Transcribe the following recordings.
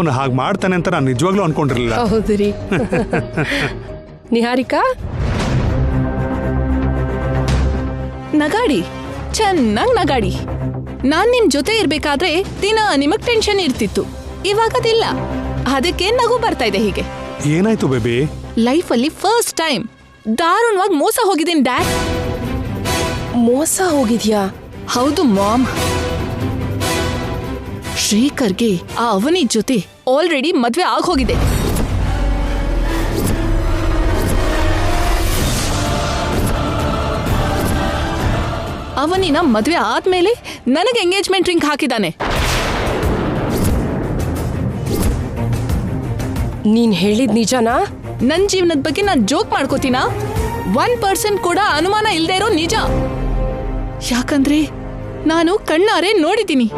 ಅವನು ಹಾಗೆ ಮಾಡ್ತಾನೆ ಅಂತ ನಾನು ನಿಜವಾಗ್ಲೂ ಅನ್ಕೊಂಡಿರಲಿಲ್ಲ. ಹೌದ್ರಿ. ನಿಹಾರಿಕಾ, ನಗಾಡಿ, ಚೆನ್ನಾಗ್ ನಗಾಡಿ. ನಾನ್ ನಿಮ್ ಜೊತೆ ಇರ್ಬೇಕಾದ್ರೆ ದಿನ ನಿಮಗ್ ಟೆನ್ಷನ್ ಇರ್ತಿತ್ತು, ಇವಾಗದಿಲ್ಲ. ಅದಕ್ಕೆ ನಗು ಬರ್ತಾ ಇದೆ. ಹೀಗೆ ಏನಾಯ್ತು ಬೇಬಿ? ಲೈಫಲ್ಲಿ ಫಸ್ಟ್ ಟೈಮ್ ದಾರುಣವಾಗಿ ಮೋಸ ಹೋಗಿದ್ದೀನಿ ಡ್ಯಾಡ್. ಮೋಸ ಹೋಗಿದ್ಯಾ? ಹೌದು ಮಾಮ್. ಶ್ರೀಕರ್ಗೆ ಆ ಅವನಿ ಜೊತೆ ಆಲ್ರೆಡಿ ಮದ್ವೆ ಆಗೋಗಿದೆ. ಅವನಿನ ಮದ್ವೆ ಆದ್ಮೇಲೆ ನನಗೆ ಎಂಗೇಜ್ಮೆಂಟ್ ರಿಂಗ್ ಹಾಕಿದಾನೆ. ನೀನ್ ಹೇಳಿದ್ ನಿಜನಾ? ನನ್ ಜೀವನದ ಬಗ್ಗೆ ನಾನ್ ಜೋಕ್ ಮಾಡ್ಕೋತೀನಾ? 1% ಕೂಡ ಅನುಮಾನ ಇಲ್ದೇ ಇರೋ ನಿಜ. ಯಾಕಂದ್ರೆ ನಾನು ಕಣ್ಣಾರೆ ನೋಡಿದ್ದೀನಿ.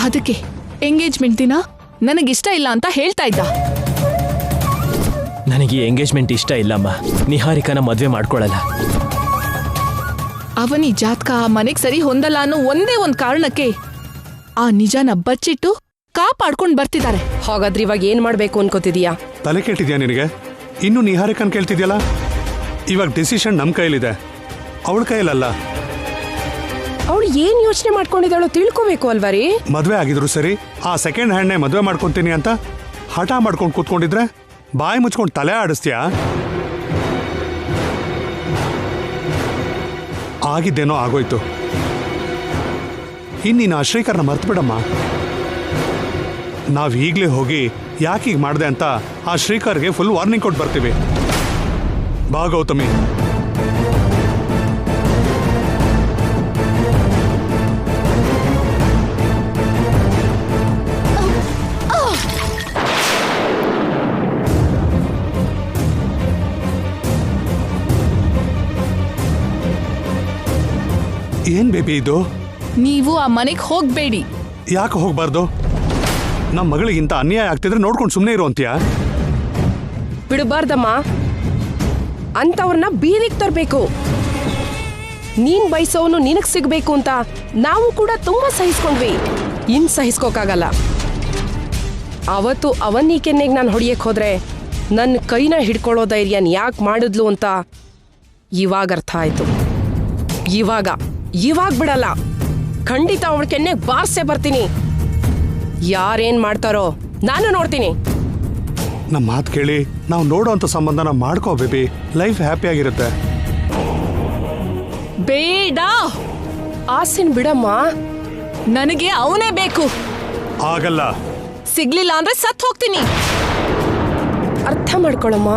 ಅದಕ್ಕೆ ಎಂಗೇಜ್ಮೆಂಟ್ ದಿನ ನನಗಿಷ್ಟ ಇಲ್ಲ ಅಂತ ಹೇಳ್ತಾ ಇದ್ದ. ನನಗೆ ಎಂಗೇಜ್ಮೆಂಟ್ ಇಷ್ಟ ಇಲ್ಲಮ್ಮ. ನಿಹಾರಿಕನ ಮದ್ವೆ ಮಾಡ್ಕೊಳ್ಳಲ್ಲ. ಅವನಿ ಜಾತಕ ಮನೆಗ್ ಸರಿ ಹೊಂದಲ್ಲ ಅನ್ನೋ ಒಂದೇ ಒಂದ್ ಕಾರಣಕ್ಕೆ ಆ ನಿಜಾನ ಬಚ್ಚಿಟ್ಟು ಕಾಪಾಡ್ಕೊಂಡ್ ಬರ್ತಿದ್ದಾರೆ. ಹಾಗಾದ್ರೆ ಇವಾಗ ಏನ್ ಮಾಡ್ಬೇಕು ಅನ್ಕೋತಿದೀಯಾ? ತಲೆ ಕೆಟ್ಟಿದ್ಯಾ ನಿನಗೆ? ಇನ್ನು ನಿಹಾರಿಕನ್ ಕೇಳ್ತಿದ್ಯಲ್ಲ? ಇವಾಗ ಡಿಸಿಷನ್ ನಮ್ ಕೈಲಿದೆ, ಅವಳ ಕೈಲಲ್ಲ. ಅವಳು ಏನ್ ಯೋಚನೆ ಮಾಡ್ಕೊಂಡಿದ್ದಾಳೋ ತಿಳ್ಕೋಬೇಕು ಅಲ್ವಾ ರೀ? ಮದ್ವೆ ಆಗಿದ್ರು ಸರಿ, ಆ ಸೆಕೆಂಡ್ ಹ್ಯಾಂಡ್ನೇ ಮದ್ವೆ ಮಾಡ್ಕೊಂತೀನಿ ಅಂತ ಹಠ ಮಾಡ್ಕೊಂಡು ಕೂತ್ಕೊಂಡಿದ್ರೆ ಬಾಯಿ ಮುಚ್ಕೊಂಡು ತಲೆ ಆಡಿಸ್ತೀಯಾ? ಆಗಿದ್ದೇನೋ ಆಗೋಯ್ತು. ಇನ್ನೀನು ಆ ಶ್ರೀಕರ್ನ ಮರ್ತು ಬಿಡಮ್ಮ. ನಾವ್ ಈಗ್ಲೇ ಹೋಗಿ ಯಾಕೀಗ ಮಾಡ್ದೆ ಅಂತ ಆ ಶ್ರೀಕರ್ಗೆ ಫುಲ್ ವಾರ್ನಿಂಗ್ ಕೊಟ್ಟು ಬರ್ತೀವಿ. ಬಾ ಗೌತಮಿ. ಏನ್ ಬೇಬಿ ಇದು? ನೀವು ಆ ಮನೆಗ್ ಹೋಗ್ಬೇಡಿ. ಯಾಕೆ ಹೋಗ್ಬಾರ್ದು? ನಮ್ಮ ಮಗಳಿಗಿಂತ ಅನ್ಯಾಯ ಆಗ್ತಿದ್ರೆ ನೋಡ್ಕೊಂಡು ಸುಮ್ಮನೆ ಇರು ಅಂತೀಯಾ? ಬಿಡಬಾರ್ದಮ್ಮ. ಅಂತವ್ರನ್ನ ಬೀದಿಗೆ ತರಬೇಕು. ನೀನ್ ಬಯಸೋನು ನಿನಗ್ ಸಿಗ್ಬೇಕು ಅಂತ ನಾವು ಕೂಡ ತುಂಬಾ ಸಹಿಸ್ಕೊಂಡ್ವಿ. ಇನ್ ಸಹಿಸ್ಕೋಕಾಗಲ್ಲ. ಅವತ್ತು ಅವನ್ ಈ ಕೆನ್ನೆಗೆ ನಾನು ಹೊಡಿಯಕ್ ಹೋದ್ರೆ ನನ್ನ ಕೈನ ಹಿಡ್ಕೊಳ್ಳೋ ಧೈರ್ಯನ್ ಯಾಕೆ ಮಾಡಿದ್ಲು ಅಂತ ಇವಾಗ ಅರ್ಥ ಆಯ್ತು. ಇವಾಗ ಬಿಡಲ್ಲ. ಖಂಡಿತ ಅವಳ ಕೆನ್ನೆಗೆ ಬಾರ್ಸೇ ಬರ್ತೀನಿ. ಯಾರೇನ್ ಮಾಡ್ತಾರೋ ನಾನು ನೋಡ್ತೀನಿ. ನಮ್ಮ ಮಾತು ಕೇಳಿ ನಾವು ನೋಡೋಂಥ ಸಂಬಂಧನ ಮಾಡ್ಕೋ ಬೇಬಿ. ಲೈಫ್ ಹ್ಯಾಪಿ ಆಗಿರುತ್ತೆ. ಬೇಡ. ಆಸೆನ್ ಬಿಡಮ್ಮ. ನನಗೆ ಅವನೇ ಬೇಕು. ಆಗಲ್ಲ. ಸಿಗ್ಲಿಲ್ಲ ಅಂದ್ರೆ ಸತ್ ಹೋಗ್ತೀನಿ. ಅರ್ಥ ಮಾಡ್ಕೊಳಮ್ಮ.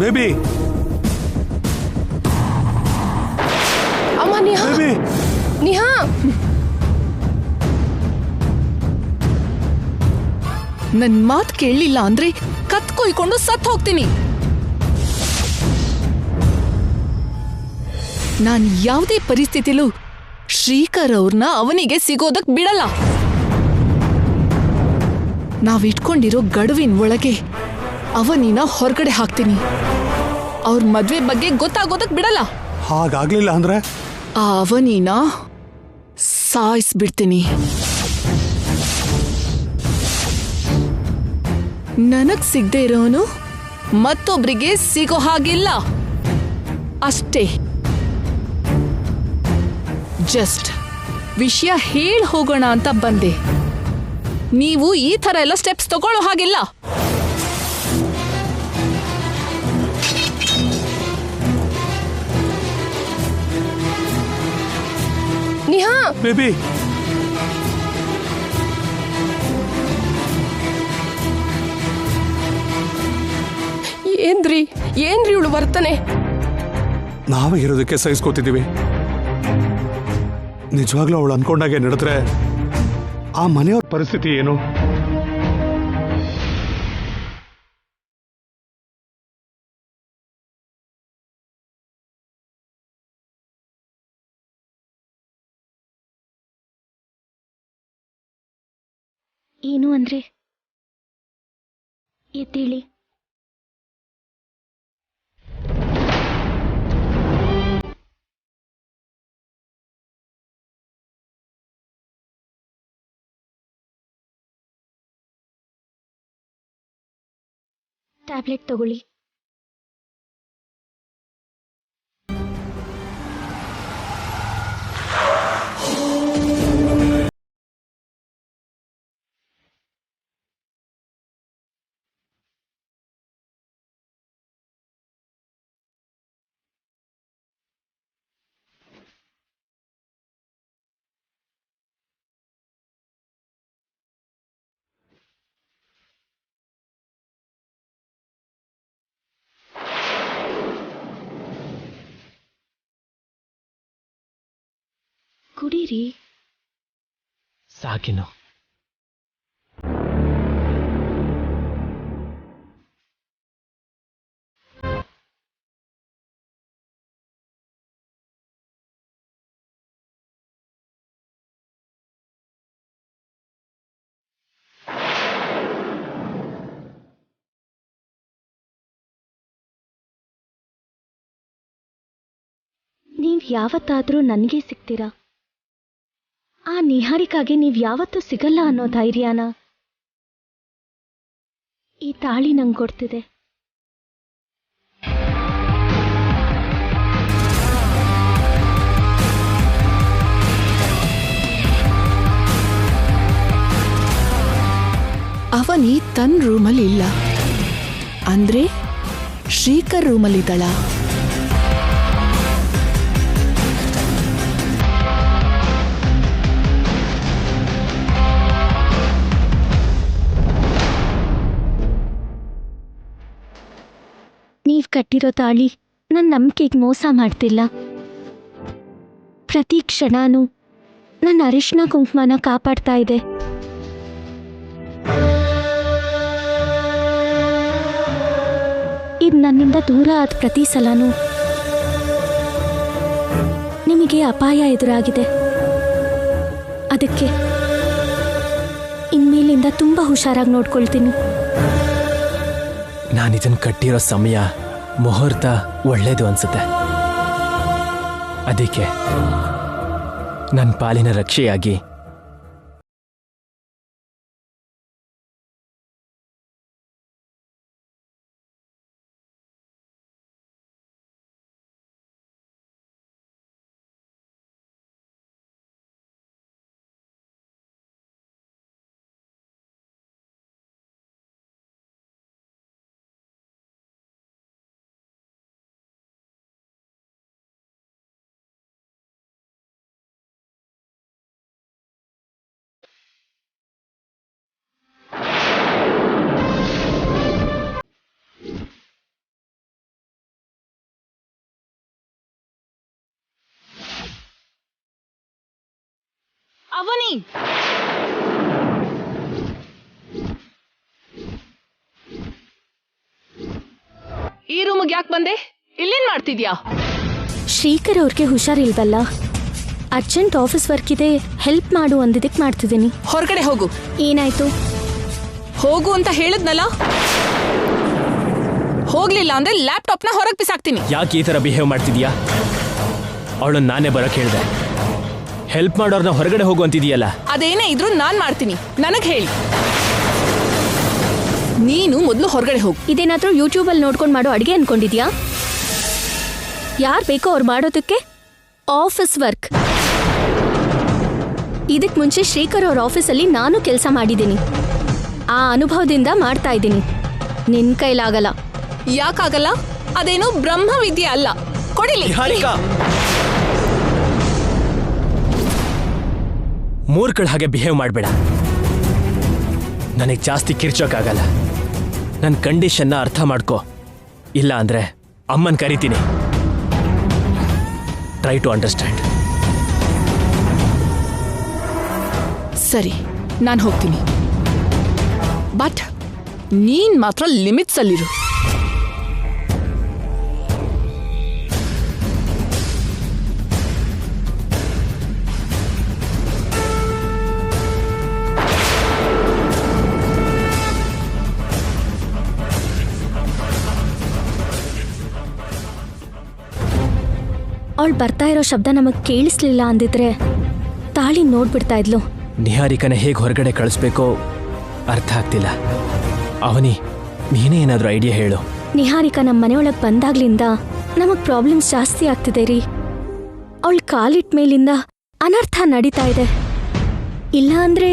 ಬೇಬಿ, ಅಮ್ಮ ನಿಹಾ, ಬೇಬಿ, ನಿಹಾ. ನನ್ ಮಾತ್ ಕೇಳಲಿಲ್ಲ ಅಂದ್ರೆ ಕತ್ ಕೊಯ್ಕೊಂಡು ಸತ್ ಹೋಗ್ತೀನಿ. ನಾನ್ ಯಾವುದೇ ಪರಿಸ್ಥಿತಿಲೂ ಶ್ರೀಕರ್ ಅವ್ರನ್ನ ಅವನಿಗೆ ಸಿಗೋದಕ್ ಬಿಡಲ್ಲ. ನಾವಿಟ್ಕೊಂಡಿರೋ ಗಡುವಿನ ಒಳಗೆ ಅವನಿನ ಹೊರಗಡೆ ಹಾಕ್ತೀನಿ. ಅವ್ರ ಮದ್ವೆ ಬಗ್ಗೆ ಗೊತ್ತಾಗೋದಕ್ ಬಿಡಲ್ಲ. ಹಾಗಾಗ್ಲಿಲ್ಲ ಅಂದ್ರೆ ಆ ಅವನಿನ ಸಾಯಿಸ್ಬಿಡ್ತೀನಿ. ನನಗ್ ಸಿಗದೆ ಇರೋನು ಮತ್ತೊಬ್ರಿಗೆ ಸಿಗೋ ಹಾಗಿಲ್ಲ ಅಷ್ಟೇ. ಜಸ್ಟ್ ವಿಷಯ ಹೇಳ್ ಹೋಗೋಣ ಅಂತ ಬಂದೆ. ನೀವು ಈ ತರ ಎಲ್ಲ ಸ್ಟೆಪ್ಸ್ ತಗೊಳ್ಳೋ ಹಾಗಿಲ್ಲ. ನಿಹಾ, ಬೇಬಿ, ಏನ್ರಿ ಇವಳು ವರ್ತನೆ? ನಾವೇ ಇರೋದಕ್ಕೆ ಸಹಿಸ್ಕೋತಿದ್ದೀವಿ. ನಿಜವಾಗ್ಲೂ ಅವಳು ಅನ್ಕೊಂಡಾಗೆ ನಡೆದ್ರೆ ಆ ಮನೆಯವ್ರ ಪರಿಸ್ಥಿತಿ ಏನು? ಏನು ಅಂದ್ರೆ ಎದ್ದೇಳಿ. ಟ್ಯಾಬ್ಲೆಟ್ ತಗೊಳ್ಳಿ. ಕುಡೀರಿ. ಸಾಕಿನ್ನು. ನೀವ್ ಯಾವತ್ತಾದ್ರೂ ನನಗೆ ಸಿಗ್ತೀರಾ? ಆ ನಿಹಾರಿಕಾಗೆ ನೀವ್ ಯಾವತ್ತೂ ಸಿಗಲ್ಲ ಅನ್ನೋ ಧೈರ್ಯನ ಈ ತಾಳಿ ನಂಗೆ ಕೊಡ್ತಿದೆ. ಅವನಿ ತನ್ನ ರೂಮಲ್ಲಿ ಇಲ್ಲ ಅಂದ್ರೆ ಶ್ರೀಕರ್ ರೂಮಲ್ಲಿದ್ದಾಳ. ನೀವ್ ಕಟ್ಟಿರೋ ತಾಳಿ ನನ್ನ ನಂಬಿಕೆಗೆ ಮೋಸ ಮಾಡ್ತಿಲ್ಲ. ಪ್ರತಿ ಕ್ಷಣನೂ ನನ್ನ ಅರಿಶಿನ ಕುಂಕುಮನ ಕಾಪಾಡ್ತಾ ಇದೆ. ಇದು ನನ್ನಿಂದ ದೂರ ಆದ ಪ್ರತಿ ಸಲನೂ ನಿಮಗೆ ಅಪಾಯ ಎದುರಾಗಿದೆ. ಅದಕ್ಕೆ ಇನ್ಮೇಲಿಂದ ತುಂಬಾ ಹುಷಾರಾಗಿ ನೋಡ್ಕೊಳ್ತೀನಿ. ನಾನಿದನ್ನು ಕಟ್ಟಿರೋ ಸಮಯ ಮುಹೂರ್ತ ಒಳ್ಳೇದು ಅನ್ಸುತ್ತೆ. ಅದಕ್ಕೆ ನನ್ನ ಪಾಲಿನ ರಕ್ಷೆಯಾಗಿ ಅವನಿ, ಈ ರೂಮಿಗೆ ಯಾಕೆ ಬಂದೆ? ಇಲ್ಲೇನ್ ಮಾಡ್ತಿದ್ಯಾ? ಶ್ರೀಕರ್ ಅವ್ರಿಗೆ ಹುಷಾರಿಲ್ವಲ್ಲ, ಅರ್ಜೆಂಟ್ ಆಫೀಸ್ ವರ್ಕ್ ಇದೆ, ಹೆಲ್ಪ್ ಮಾಡು ಅಂದಿದ್ದಕ್ಕೆ ಮಾಡ್ತಿದ್ದೀನಿ. ಹೊರಗಡೆ ಹೋಗು. ಏನಾಯ್ತು? ಹೋಗು ಅಂತ ಹೇಳಿದ್ನಲ್ಲ. ಹೋಗ್ಲಿಲ್ಲ ಅಂದ್ರೆ ಲ್ಯಾಪ್ಟಾಪ್ನ ಹೊರಗೆ ಬಿಸಾಕ್ತೀನಿ. ಯಾಕೆ ಈ ಥರ ಬಿಹೇವ್ ಮಾಡ್ತಿದ್ಯಾ? ಅವಳನ್ನ ನಾನೇ ಬರಕ್ಕೆ ಹೇಳಿದೆ. ಹೆಲ್ಪ್ ಮಾಡೋರ್ನ ಹೊರಗಡೆ ಹೋಗು ಅಂತಿದೀಯಲ್ಲ. ಅದೇನೇ ಇದ್ರೂ ನಾನ್ ಮಾಡ್ತೀನಿ. ನನಗ್ ಹೇಳಿ. ನೀನು ಮೊದಲು ಹೊರಗಡೆ ಹೋಗು. ಇದೇನಾದ್ರೂ ಯೂಟ್ಯೂಬಲ್ಲಿ ನೋಡ್ಕೊಂಡು ಮಾಡೋ ಅಡುಗೆ ಅನ್ಕೊಂಡಿದ್ಯಾ? ಯಾರು ಬೇಕೋ ಅವ್ರು ಮಾಡೋದಕ್ಕೆ ಆಫೀಸ್ ವರ್ಕ್. ಇದಕ್ಕೆ ಮುಂಚೆ ಶ್ರೀಕರ್ ಅವ್ರ ಆಫೀಸಲ್ಲಿ ನಾನು ಕೆಲಸ ಮಾಡಿದ್ದೀನಿ. ಆ ಅನುಭವದಿಂದ ಮಾಡ್ತಾ ಇದ್ದೀನಿ. ನಿನ್ ಕೈಲಾಗಲ್ಲ. ಯಾಕಾಗಲ್ಲ? ಅದೇನು ಬ್ರಹ್ಮವಿದ್ಯೆ ಅಲ್ಲ. ಕೊಡಿಲಿ. ಮೂರ್ಖಳ ಹಾಗೆ ಬಿಹೇವ್ ಮಾಡಬೇಡ. ನನಗೆ ಜಾಸ್ತಿ ಕಿರ್ಚೋಕ್ಕಾಗಲ್ಲ. ನನ್ನ ಕಂಡೀಷನ್ನ ಅರ್ಥ ಮಾಡ್ಕೋ. ಇಲ್ಲ ಅಂದ್ರೆ ಅಮ್ಮನ್ ಕರಿತೀನಿ. Try to understand. ಸರಿ, ನಾನು ಹೋಗ್ತೀನಿ. ಬಟ್ ನೀನ್ ಮಾತ್ರ ಲಿಮಿಟ್ಸ್ ಅಲ್ಲಿರು. ಅವಳು ಬರ್ತಾ ಇರೋ ಶಬ್ದ ನಮಗೆ ಕೇಳಿಸ್ಲಿಲ್ಲ ಅಂದಿದ್ರೆ ತಾಳಿ ನೋಡ್ಬಿಡ್ತಾ ಇದ್ಲು. ನಿಹಾರಿಕನ ಹೇಗೆ ಹೊರಗಡೆ ಕಳಿಸ್ಬೇಕೋ ಅರ್ಥ ಆಗ್ತಿಲ್ಲ. ಅವನಿ, ನೀನೇ ಏನಾದರೂ ಐಡಿಯಾ ಹೇಳು. ನಿಹಾರಿಕ ನಮ್ಮ ಮನೆಯೊಳಗೆ ಬಂದಾಗ್ಲಿಂದ ನಮಗ್ ಪ್ರಾಬ್ಲಮ್ಸ್ ಜಾಸ್ತಿ ಆಗ್ತಿದೆ ರೀ. ಅವಳ ಕಾಲಿಟ್ ಮೇಲಿಂದ ಅನರ್ಥ ನಡೀತಾ ಇದೆ. ಇಲ್ಲ ಅಂದ್ರೆ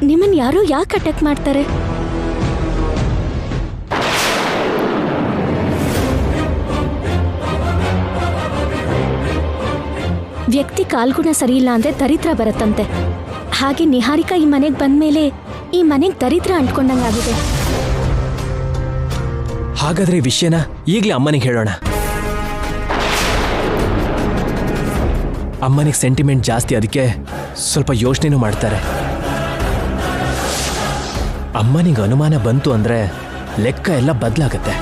ನಿಮ್ಮನ್ ಯಾರೋ ಯಾಕೆ ಅಟ್ಯಾಕ್ ಮಾಡ್ತಾರೆ? ವ್ಯಕ್ತಿ ಕಾಲ್ಗುಣ ಸರಿಯಿಲ್ಲ ಅಂದ್ರೆ ದರಿದ್ರ ಬರತ್ತಂತೆ. ಹಾಗೆ ನಿಹಾರಿಕಾ ಈ ಮನೆಗೆ ಬಂದ್ಮೇಲೆ ಈ ಮನೆಗೆ ದರಿದ್ರ ಅಂಟ್ಕೊಂಡಂಗಾಗಿದೆ. ಹಾಗಾದ್ರೆ ಈ ವಿಷಯನ ಈಗಲೇ ಅಮ್ಮನಿಗೆ ಹೇಳೋಣ. ಅಮ್ಮನಿಗೆ ಸೆಂಟಿಮೆಂಟ್ ಜಾಸ್ತಿ, ಅದಕ್ಕೆ ಸ್ವಲ್ಪ ಯೋಚನೆನೂ ಮಾಡ್ತಾರೆ. ಅಮ್ಮನಿಗೆ ಅನುಮಾನ ಬಂತು ಅಂದ್ರೆ ಲೆಕ್ಕ ಎಲ್ಲ ಬದಲಾಗತ್ತೆ.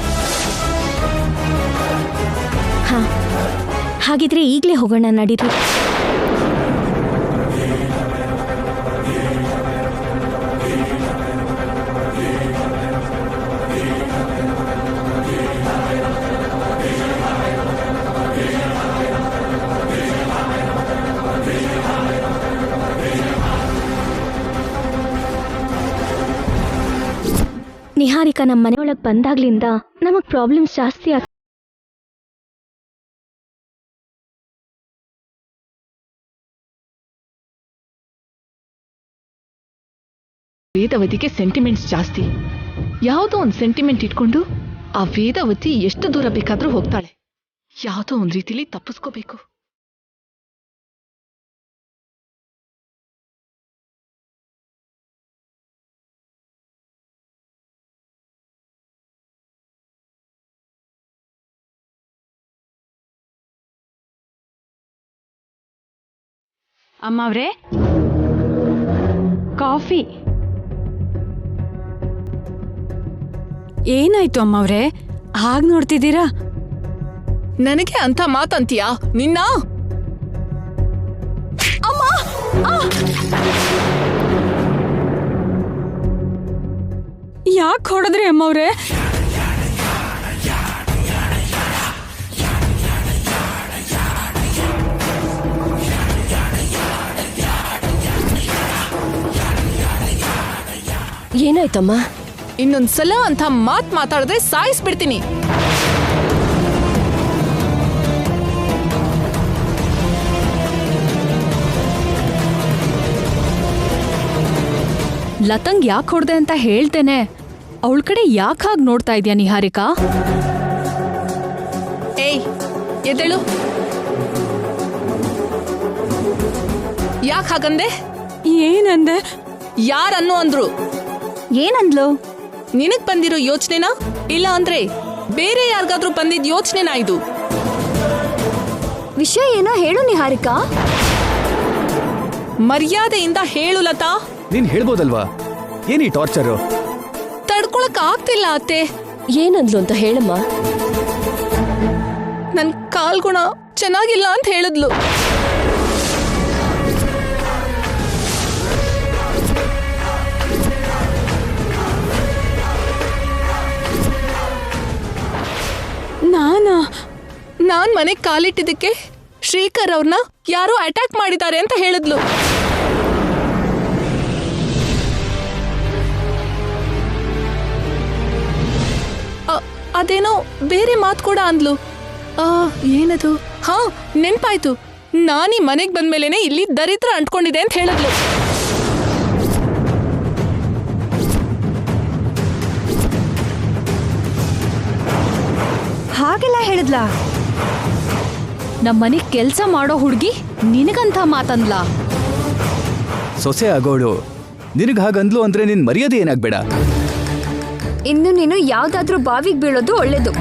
ಹಾ, ಹಾಗಿದ್ರೆ ಈಗಲೇ ಹೋಗೋಣ ನಡೀರಿ. ನಿಹಾರಿಕಾ ನಮ್ಮ ಮನೆಯೊಳಗೆ ಬಂದಾಗ್ಲಿಂದ ನಮಗ್ ಪ್ರಾಬ್ಲಮ್ಸ್ ಜಾಸ್ತಿ ಆಗ್ತದೆ. ವೇದವತಿಗೆ ಸೆಂಟಿಮೆಂಟ್ಸ್ ಜಾಸ್ತಿ. ಯಾವುದೋ ಒಂದು ಸೆಂಟಿಮೆಂಟ್ ಇಟ್ಕೊಂಡು ಆ ವೇದವತಿ ಎಷ್ಟು ದೂರ ಬೇಕಾದ್ರೂ ಹೋಗ್ತಾಳೆ. ಯಾವುದೋ ಒಂದು ರೀತಿಲಿ ತಪ್ಪಿಸ್ಕೋಬೇಕು. ಅಮ್ಮವ್ರೆ, ಕಾಫಿ. ಏನಾಯ್ತು ಅಮ್ಮವ್ರೆ, ಹಾಗೆ ನೋಡ್ತಿದ್ದೀರಾ? ನನಗೆ ಅಂತ ಮಾತಂತೀಯಾ ನಿನ್ನ? ಅಮ್ಮ! ಯಾಕೆ ಹೊಡೆದ್ರಿ ಅಮ್ಮವ್ರೆ? ಏನಾಯ್ತಮ್ಮ? ಇನ್ನೊಂದ್ಸಲ ಅಂತ ಮಾತಾಡಿದ್ರೆ ಸಾಯಿಸ್ಬಿಡ್ತೀನಿ. ಲತಂಗ್ ಯಾಕೆ ಹೊಡೆದೆ ಅಂತ ಹೇಳ್ತೇನೆ. ಅವಳ ಕಡೆ ಯಾಕೆ ಹಾಗೆ ನೋಡ್ತಾ ಇದೆಯಾ ನಿಹಾರಿಕಾ? ಏಯ್, ಎದ್ದೇಳು. ಯಾಕೆ ಹಾಗಂದೆ? ಏನಂದೆ? ಯಾರನ್ನು ಅಂದ್ರು? ಏನಂದ್ಲು? ನಿನಗ್ ಬಂದಿರೋ ಯೋಚನೆನಾ ಇಲ್ಲ ಅಂದ್ರೆ ಬೇರೆ ಯಾರಿಗಾದ್ರೂ ಬಂದಿದ್ ಯೋಚನೆನಾ ಇದು? ವಿಷಯ ಏನೋ ಹೇಳು ನಿಹಾರಿಕಾ. ಮರ್ಯಾದೆಯಿಂದ ಹೇಳು ಲತಾ. ನೀನ್ ಹೇಳ್ಬೋದಲ್ವಾ? ಏನಿ ಟಾರ್ಚರು? ತಡ್ಕೊಳಕ್ ಆಗ್ತಿಲ್ಲ ಅತ್ತೆ. ಏನಂದ್ಲು ಅಂತ ಹೇಳಮ್ಮ. ನನ್ ಕಾಲ್ಗುಣ ಚೆನ್ನಾಗಿಲ್ಲ ಅಂತ ಹೇಳಿದ್ಲು. ನಾನ್ ಮನೆಗ್ ಕಾಲಿಟ್ಟಿದ್ದಕ್ಕೆ ಶ್ರೀಕರ್ ಅವ್ರನ್ನ ಯಾರೋ ಅಟ್ಯಾಕ್ ಮಾಡಿದ್ದಾರೆ ಅಂತ ಹೇಳಿದ್ಲು. ಅದೇನೋ ಬೇರೆ ಮಾತು ಕೂಡ ಅಂದ್ಲು. ಏನದು? ಹಾ, ನೆನ್ಪಾಯ್ತು. ನಾನೀ ಮನೆಗ್ ಬಂದ್ಮೇಲೆನೆ ಇಲ್ಲಿ ದರಿದ್ರ ಅಂಟ್ಕೊಂಡಿದೆ ಅಂತ ಹೇಳಿದ್ಲು. ಹಾಗೆಲ್ಲ ಹೇಳಿದ್ಲಾ? ನಮ್ಮನೆ ಕೆಲ್ಸ ಮಾಡೋ ಹುಡುಗಿ ನಿನಗಂತ ಮಾತಂದ್ಲ? ಸೊಸೆ ಆಗೋಳು ನಿನಗೆ ಹಾಗಂದ್ಲು ಅಂದ್ರೆ ನಿನ್ ಮರ್ಯಾದೆ ಏನಾಗ್ಬೇಡ. ಇನ್ನು ನೀನು ಯಾವ್ದಾದ್ರೂ ಬಾವಿಗೆ ಬೀಳೋದು ಒಳ್ಳೇದು.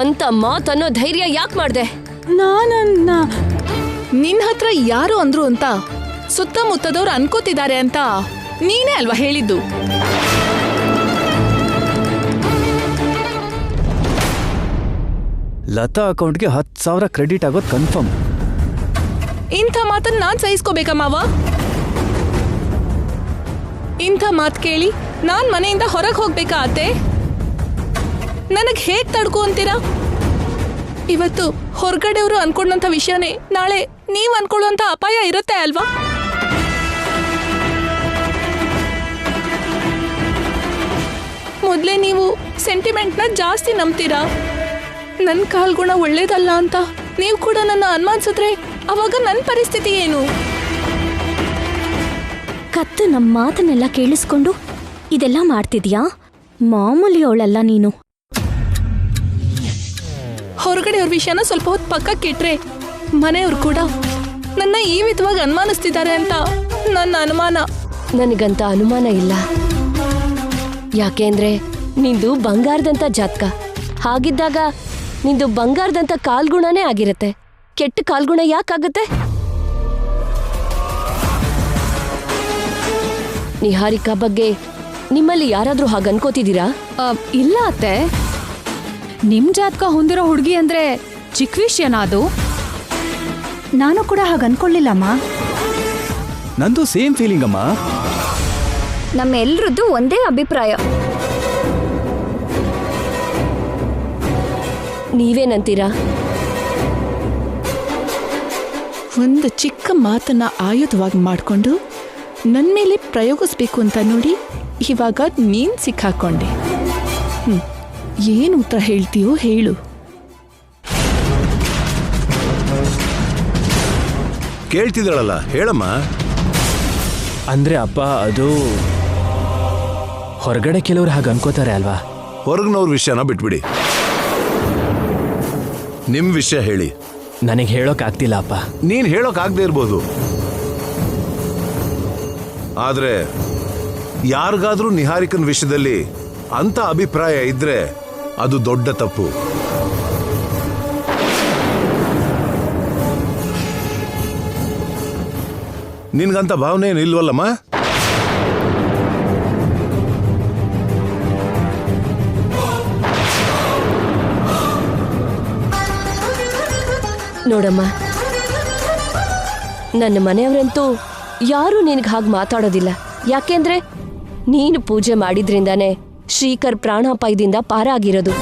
ಅಂತ ಮಾತನ್ನೋ ಧೈರ್ಯ ಯಾಕೆ ಮಾಡ್ದೆ? ನಿನ್ ಹತ್ರ ಯಾರು ಅಂದ್ರು ಅಂತ ಸುತ್ತಮುತ್ತದವ್ರು ಅನ್ಕೋತಿದ್ದಾರೆ ಅಂತ ನೀನೇ ಅಲ್ವಾ ಹೇಳಿದ್ದು? ಲತಾ ಅಕೌಂಟ್ಗೆ 10,000 ಕ್ರೆಡಿಟ್ ಆಗೋದು ಕನ್ಫರ್ಮ್. ಇಂಥ ಮಾತನ್ನ ನಾನ್ ಸಹಿಸ್ಕೋಬೇಕಾ ಮಾವ? ಇಂಥ ಮಾತು ಕೇಳಿ ನಾನ್ ಮನೆಯಿಂದ ಹೊರಗೆ ಹೋಗ್ಬೇಕಾ ಅತ್ತೆ? ನನಗ್ ಹೇಗ್ ತಡ್ಕೊ ಅಂತೀರಾ? ಇವತ್ತು ಹೊರಗಡೆಯವರು ಅನ್ಕೊಂಡಂತ ವಿಷಯನೇ ನಾಳೆ ನೀವ್ ಅನ್ಕೊಳ್ಳುವಂತ ಅಪಾಯ ಇರುತ್ತೆ ಅಲ್ವಾ? ಮೊದ್ಲೇ ನೀವು ಸೆಂಟಿಮೆಂಟ್ನ ಜಾಸ್ತಿ ನಂಬ್ತೀರಾ. ನನ್ನ ಕಾಲ್ಗುಣ ಒಳ್ಳೇದಲ್ಲ ಅಂತ ನೀವು ಕೂಡ ನನ್ನ ಅನುಮಾನಿಸಿದ್ರೆ ಅವಾಗ ನನ್ನ ಪರಿಸ್ಥಿತಿ ಏನು? ಕತ್ತು ನಮ್ಮ ಮಾತನ್ನೆಲ್ಲ ಕೇಳಿಸ್ಕೊಂಡು ಇದೆಲ್ಲ ಮಾಡ್ತಿದ್ಯಾ? ಮಾಮೂಲಿ ಅವಳಲ್ಲ ನೀನು. ಹೊರಗಡೆ ಅವ್ರ ವಿಷಯನ ಸ್ವಲ್ಪ ಹೊತ್ತು ಪಕ್ಕಕ್ಕಿಟ್ರೆ ಮನೆಯವ್ರು ಕೂಡ ನನ್ನ ಈ ವಿಧವಾಗಿ ಅನುಮಾನಿಸ್ತಿದ್ದಾರೆ ಅಂತ ನನ್ನ ಅನುಮಾನ. ನನಗಂತ ಅನುಮಾನ ಇಲ್ಲ. ಯಾಕೆಂದ್ರೆ ನಿಂದು ಬಂಗಾರದಂತ ಜಾತಕ. ಹಾಗಿದ್ದಾಗ ನಿಂದು ಬಂಗಾರದಂತ ಕಾಲ್ಗುಣನೇ ಆಗಿರುತ್ತೆ. ಕೆಟ್ಟ ಕಾಲ್ಗುಣ ಯಾಕಾಗುತ್ತೆ? ನಿಹಾರಿಕಾ ಬಗ್ಗೆ ನಿಮ್ಮಲ್ಲಿ ಯಾರಾದ್ರೂ ಹಾಗೆ ಅನ್ಕೋತಿದ್ದೀರಾ? ಇಲ್ಲ ಅತ್ತೆ, ನಿಮ್ ಜಾತಕ ಹೊಂದಿರೋ ಹುಡುಗಿ ಅಂದ್ರೆ ಚಿಕ್ಕ ವಿಷಯನಾ ಅದು? ನಾನು ಕೂಡ ಹಾಗೆ ಅನ್ಕೊಳ್ಳಿಲ್ಲಮ್ಮ. ನಂದು ಸೇಮ್ ಫೀಲಿಂಗ್ ಅಮ್ಮ. ನಮ್ಮೆಲ್ರದ್ದು ಒಂದೇ ಅಭಿಪ್ರಾಯ. ನೀವೇನಂತೀರಾ? ಒಂದು ಚಿಕ್ಕ ಮಾತನ್ನ ಆಯುಧವಾಗಿ ಮಾಡಿಕೊಂಡು ನನ್ನ ಮೇಲೆ ಪ್ರಯೋಗಿಸ್ಬೇಕು ಅಂತ ನೋಡಿ ಇವಾಗ ನೀನ್ ಸಿಕ್ಕಾಕೊಂಡೆ. ಏನು ಉತ್ತರ ಹೇಳ್ತೀಯೋ ಹೇಳು. ಕೇಳ್ತಿದ್ದಾಳಲ್ಲ, ಹೇಳಮ್ಮ. ಅಂದ್ರೆ ಅಪ್ಪ, ಅದು ಹೊರಗಡೆ ಕೆಲವ್ರು ಹಾಗೆ ಅನ್ಕೋತಾರೆ ಅಲ್ವಾ? ಹೊರಗಿನವ್ರ ವಿಷಯನ ಬಿಟ್ಬಿಡಿ, ನಿಮ್ ವಿಷಯ ಹೇಳಿ. ನನಗೆ ಹೇಳೋಕ್ ಆಗ್ತಿಲ್ಲ ಅಪ್ಪ. ನೀನ್ ಹೇಳೋಕ್ ಆಗದೆ ಇರ್ಬೋದು, ಆದ್ರೆ ಯಾರಿಗಾದ್ರೂ ನಿಹಾರಿಕನ್ ವಿಷಯದಲ್ಲಿ ಅಂತ ಅಭಿಪ್ರಾಯ ಇದ್ರೆ ಅದು ದೊಡ್ಡ ತಪ್ಪು. ನಿನ್ಗಂತ ಭಾವನೆ ಏನು ಇಲ್ವಲ್ಲಮ್ಮ? ನೋಡಮ್ಮ, ನನ್ನ ಮನೆಯವರಂತೂ ಯಾರೂ ನಿನಗೆ ಹಾಗೆ ಮಾತಾಡೋದಿಲ್ಲ. ಯಾಕೆಂದ್ರೆ ನೀನು ಪೂಜೆ ಮಾಡಿದ್ರಿಂದಾನೇ ಶ್ರೀಕರ್ ಪ್ರಾಣಾಪಾಯದಿಂದ ಪಾರಾಗಿರೋದು.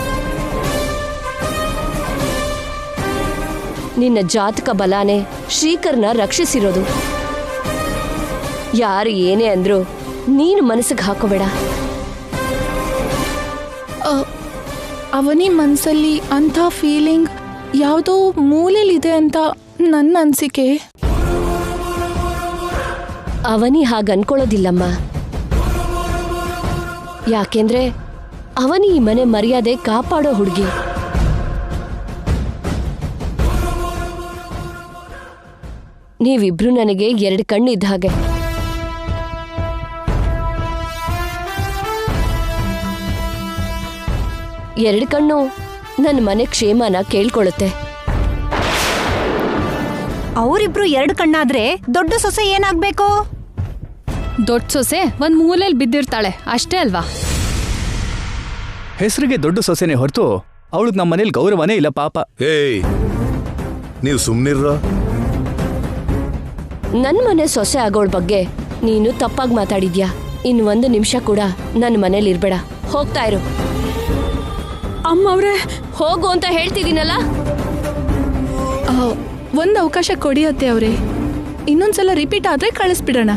ನಿನ್ನ ಜಾತಕ ಬಲಾನೇ ಶ್ರೀಕರ್ನ ರಕ್ಷಿಸಿರೋದು. ಯಾರು ಏನೇ ಅಂದ್ರು ನೀನು ಮನಸ್ಸಿಗೆ ಹಾಕೋಬೇಡ. ಅವನಿ ಮನಸ್ಸಲ್ಲಿ ಅಂಥ ಫೀಲಿಂಗ್ ಯಾವುದೋ ಮೂಲೆಯಲ್ಲಿದೆ ಅಂತ ನನ್ನ ಅನಿಸಿಕೆ. ಅವನಿ ಹಾಗೆ ಅನ್ಕೊಳ್ಳೋದಿಲ್ಲಮ್ಮ. ಯಾಕೆಂದ್ರೆ ಅವನಿ ಈ ಮನೆ ಮರ್ಯಾದೆ ಕಾಪಾಡೋ ಹುಡುಗಿ. ನೀವಿಬ್ರು ನನಗೆ 2 ಕಣ್ಣು ಇದ್ದ ಹಾಗೆ. ಎರಡು ಕಣ್ಣು ನನ್ನ ಮನೆ ಕ್ಷೇಮನ ಕೇಳ್ಕೊಳ್ಳುತ್ತೆ. ಅವರಿಬ್ರು 2 ಕಣ್ಣಾದ್ರೆ ದೊಡ್ಡ ಸೊಸೆ ಏನಾಗ್ಬೇಕು? ದೊಡ್ಡ ಸೊಸೆ ಒಂದ್ ಮೂಲೆಯಲ್ಲಿ ಬಿದ್ದಿರ್ತಾಳೆ ಅಷ್ಟೇ ಅಲ್ವಾ? ಹೆಸರಿಗೆ ದೊಡ್ಡ ಸೊಸೆನೆ ಹೊರತು ಅವಳಿಗೆ ನಮ್ಮ ಮನೇಲಿ ಗೌರವನೇ ಇಲ್ಲ ಪಾಪ. ಏಯ್, ನೀವು ಸುಮ್ನಿರ್ರ. ನನ್ನ ಮನೆ ಸೊಸೆ ಆಗೋಳ್ ಬಗ್ಗೆ ನೀನು ತಪ್ಪಾಗಿ ಮಾತಾಡಿದ್ಯಾ. ಇನ್ನು 1 ನಿಮಿಷ ಕೂಡ ನನ್ನ ಮನೇಲಿ ಇರ್ಬೇಡ. ಹೋಗ್ತಾ ಇರು. ಅಮ್ಮ ಅವ್ರೆ, ಹೋಗು ಅಂತ ಹೇಳ್ತಿದ್ದೀನಲ್ಲ. ಒಂದು ಅವಕಾಶ ಕೊಡಿ ಅತ್ತೆ ಅವರೇ. ಇನ್ನೊಂದ್ಸಲ ರಿಪೀಟ್ ಆದ್ರೆ ಕಳಿಸ್ಬಿಡೋಣ.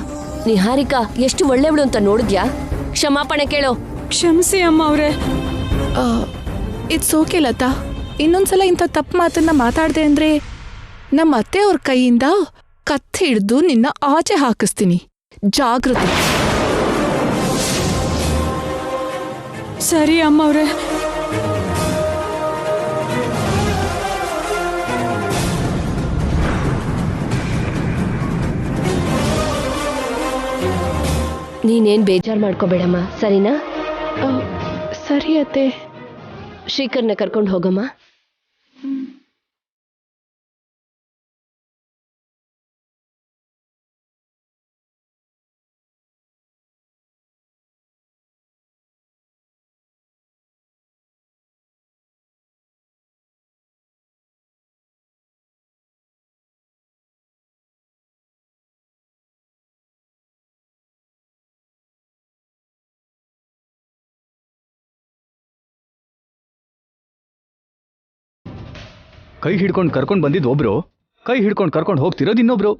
ನಿಹಾರಿಕಾ ಎಷ್ಟು ಒಳ್ಳೆವಳು ಅಂತ ನೋಡಿದ್ಯಾ? ಕ್ಷಮಾಪಣೆ ಕೇಳೋ. ಕ್ಷಮಿಸಿ ಅಮ್ಮ ಅವ್ರೆ. It's okay Latha. ಇನ್ನೊಂದ್ಸಲ ಇಂಥ ತಪ್ಪು ಮಾತನ್ನ ಮಾತಾಡ್ದೆ ಅಂದ್ರೆ ನಮ್ಮ ಅತ್ತೆಯವ್ರ ಕೈಯಿಂದ ಕತ್ತಿ ಹಿಡಿದು ನಿನ್ನ ಆಚೆ ಹಾಕಿಸ್ತೀನಿ. ಜಾಗೃತಿ. ಸರಿ ಅಮ್ಮ ಅವ್ರೆ. ನೀನೇನ್ ಬೇಜಾರು ಮಾಡ್ಕೋಬೇಡಮ್ಮ, ಸರಿನಾ? ಸರಿ ಅತ್ತೆ. ಶ್ರೀಕರ್ನ ಕರ್ಕೊಂಡು ಹೋಗಮ್ಮ. ಕೈ ಹಿಡ್ಕೊಂಡು ಕರ್ಕೊಂಡು ಬಂದಿದ್ದು ಒಬ್ರು, ಕೈ ಹಿಡ್ಕೊಂಡು ಕರ್ಕೊಂಡು ಹೋಗ್ತಿರೋದು ಇನ್ನೊಬ್ರು.